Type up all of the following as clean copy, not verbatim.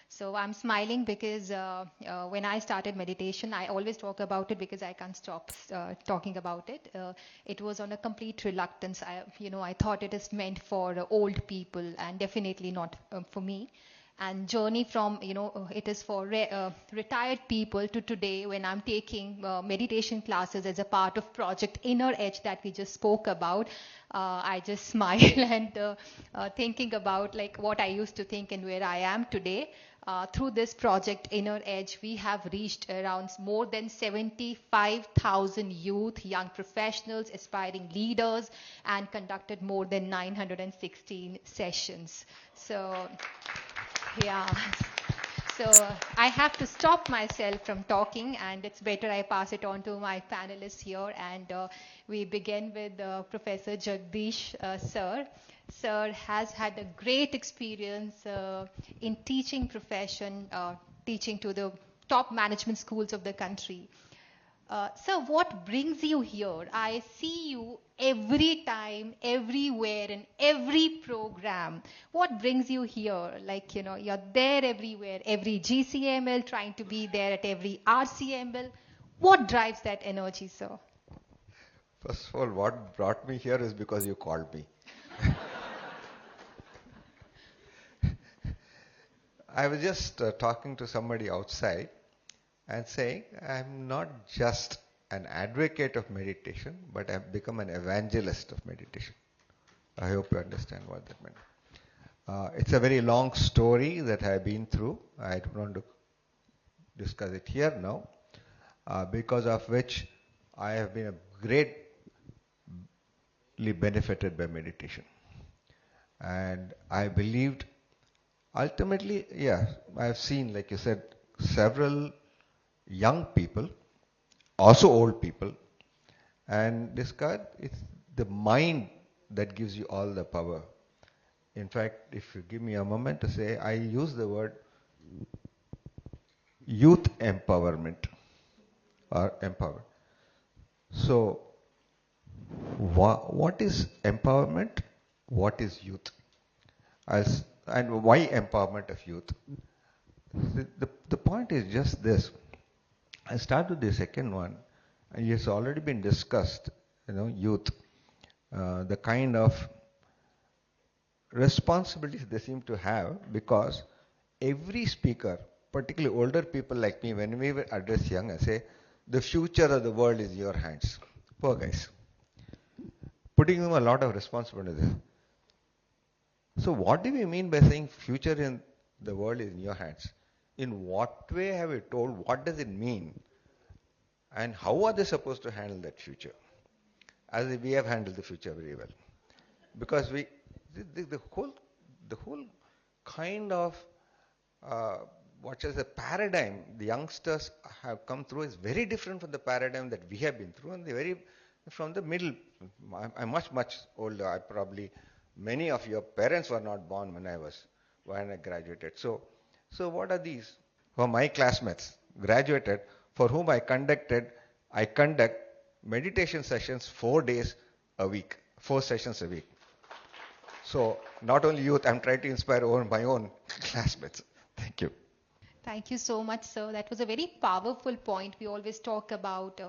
So I'm smiling because when I started meditation, I always talk about it because I can't stop talking about it. It was on a complete reluctance. I thought it is meant for old people and definitely not for me. And journey from, it is for retired people to today when I'm taking meditation classes as a part of Project Inner Edge that we just spoke about. I just smile and thinking about like what I used to think and where I am today. Through this project Inner Edge, we have reached around more than 75,000 youth, young professionals, aspiring leaders, and conducted more than 916 sessions. So, yeah. So I have to stop myself from talking, and it's better I pass it on to my panelists here. And we begin with Professor Jagdish, sir. Sir has had a great experience in teaching profession, teaching to the top management schools of the country. So what brings you here? I see you every time, everywhere, in every program. What brings you here? Like, you're there everywhere, every GCML, trying to be there at every RCML. What drives that energy, sir? First of all, what brought me here is because you called me. I was just talking to somebody outside and saying, I'm not just an advocate of meditation, but I've become an evangelist of meditation. I hope you understand what that meant. It's a very long story that I've been through. I don't want to discuss it here now, because of which I have been greatly benefited by meditation. And I believed, ultimately, I've seen, like you said, several young people, also old people, and discovered it's the mind that gives you all the power. In fact, if you give me a moment to say, I use the word youth empowerment or empower. So, what is empowerment? What is youth? And why empowerment of youth? The point is just this. I start with the second one, and it's already been discussed, youth, the kind of responsibilities they seem to have, because every speaker, particularly older people like me, when we address young, I say, the future of the world is in your hands. Poor guys. Putting them a lot of responsibility. So what do we mean by saying future in the world is in your hands? In what way have we told? What does it mean? And how are they supposed to handle that future? As if we have handled the future very well. Because the whole kind of, the paradigm the youngsters have come through is very different from the paradigm that we have been through, and from the middle. I'm much, much older. Many of your parents were not born when I graduated. So what are these? For my classmates, graduated, for whom I conduct meditation sessions 4 days a week, 4 sessions a week. So not only youth, I'm trying to inspire my own classmates. Thank you. Thank you so much, sir. That was a very powerful point. We always talk about,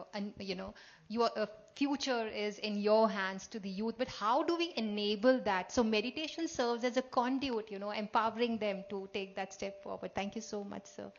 your future is in your hands to the youth, but how do we enable that? So meditation serves as a conduit, empowering them to take that step forward. Thank you so much, sir.